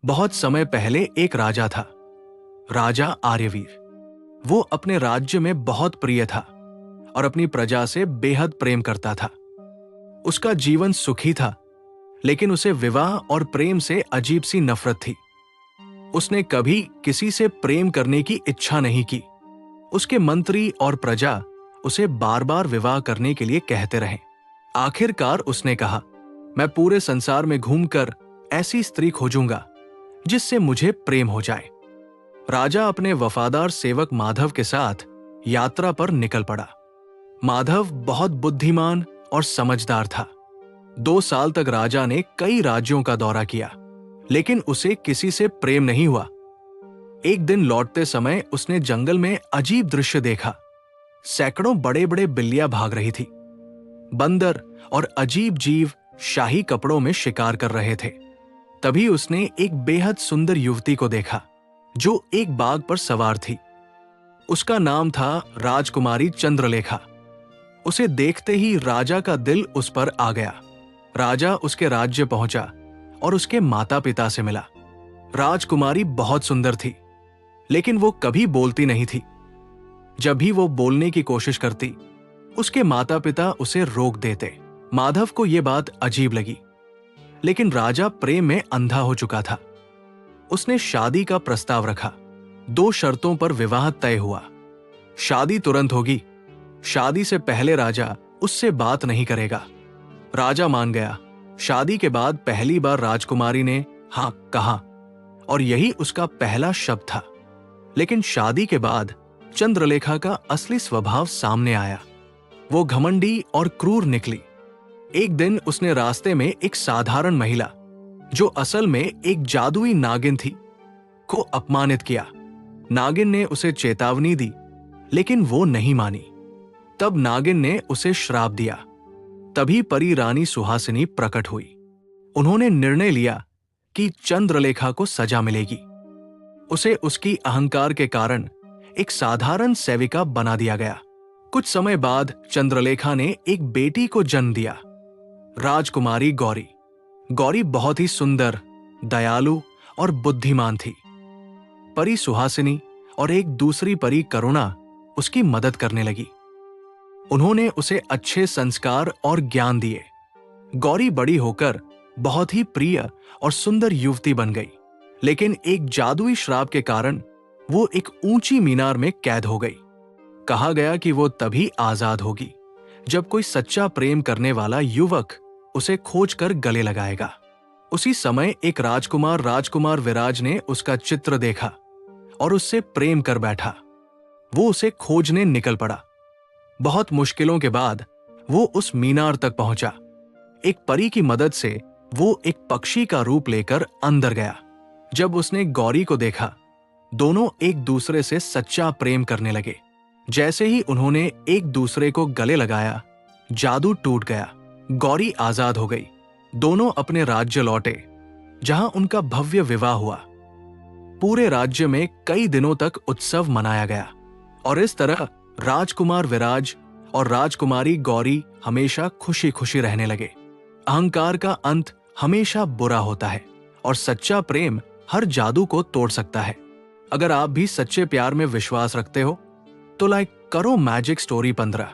बहुत समय पहले एक राजा था, राजा आर्यवीर। वो अपने राज्य में बहुत प्रिय था और अपनी प्रजा से बेहद प्रेम करता था। उसका जीवन सुखी था, लेकिन उसे विवाह और प्रेम से अजीब सी नफरत थी। उसने कभी किसी से प्रेम करने की इच्छा नहीं की। उसके मंत्री और प्रजा उसे बार बार विवाह करने के लिए कहते रहे। आखिरकार उसने कहा, मैं पूरे संसार में घूमकर ऐसी स्त्री खोजूंगा जिससे मुझे प्रेम हो जाए। राजा अपने वफादार सेवक माधव के साथ यात्रा पर निकल पड़ा। माधव बहुत बुद्धिमान और समझदार था। 2 साल तक राजा ने कई राज्यों का दौरा किया, लेकिन उसे किसी से प्रेम नहीं हुआ। एक दिन लौटते समय उसने जंगल में अजीब दृश्य देखा। सैकड़ों बड़े बड़े बिल्लियां भाग रही थी। बंदर और अजीब जीव शाही कपड़ों में शिकार कर रहे थे। तभी उसने एक बेहद सुंदर युवती को देखा जो एक बाघ पर सवार थी। उसका नाम था राजकुमारी चंद्रलेखा। उसे देखते ही राजा का दिल उस पर आ गया। राजा उसके राज्य पहुंचा और उसके माता पिता से मिला। राजकुमारी बहुत सुंदर थी, लेकिन वो कभी बोलती नहीं थी। जब भी वो बोलने की कोशिश करती, उसके माता पिता उसे रोक देते। माधव को यह बात अजीब लगी, लेकिन राजा प्रेम में अंधा हो चुका था। उसने शादी का प्रस्ताव रखा। 2 शर्तों पर विवाह तय हुआ। शादी तुरंत होगी। शादी से पहले राजा उससे बात नहीं करेगा। राजा मान गया। शादी के बाद पहली बार राजकुमारी ने हाँ कहा और यही उसका पहला शब्द था। लेकिन शादी के बाद चंद्रलेखा का असली स्वभाव सामने आया। वो घमंडी और क्रूर निकली। एक दिन उसने रास्ते में एक साधारण महिला, जो असल में एक जादुई नागिन थी, को अपमानित किया। नागिन ने उसे चेतावनी दी, लेकिन वो नहीं मानी। तब नागिन ने उसे श्राप दिया। तभी परी रानी सुहासिनी प्रकट हुई। उन्होंने निर्णय लिया कि चंद्रलेखा को सजा मिलेगी। उसे उसकी अहंकार के कारण एक साधारण सेविका बना दिया गया। कुछ समय बाद चंद्रलेखा ने एक बेटी को जन्म दिया, राजकुमारी गौरी। गौरी बहुत ही सुंदर, दयालु और बुद्धिमान थी। परी सुहासिनी और एक दूसरी परी करुणा उसकी मदद करने लगी। उन्होंने उसे अच्छे संस्कार और ज्ञान दिए। गौरी बड़ी होकर बहुत ही प्रिय और सुंदर युवती बन गई, लेकिन एक जादुई श्राप के कारण वो एक ऊंची मीनार में कैद हो गई। कहा गया कि वो तभी आजाद होगी जब कोई सच्चा प्रेम करने वाला युवक उसे खोजकर गले लगाएगा। उसी समय एक राजकुमार विराज ने उसका चित्र देखा और उससे प्रेम कर बैठा। वो उसे खोजने निकल पड़ा। बहुत मुश्किलों के बाद वो उस मीनार तक पहुंचा। एक परी की मदद से वो एक पक्षी का रूप लेकर अंदर गया। जब उसने गौरी को देखा, दोनों एक दूसरे से सच्चा प्रेम करने लगे। जैसे ही उन्होंने एक दूसरे को गले लगाया, जादू टूट गया। गौरी आजाद हो गई। दोनों अपने राज्य लौटे, जहां उनका भव्य विवाह हुआ। पूरे राज्य में कई दिनों तक उत्सव मनाया गया और इस तरह राजकुमार विराज और राजकुमारी गौरी हमेशा खुशी खुशी रहने लगे। अहंकार का अंत हमेशा बुरा होता है और सच्चा प्रेम हर जादू को तोड़ सकता है। अगर आप भी सच्चे प्यार में विश्वास रखते हो तो लाइक करो मैजिक स्टोरी 15।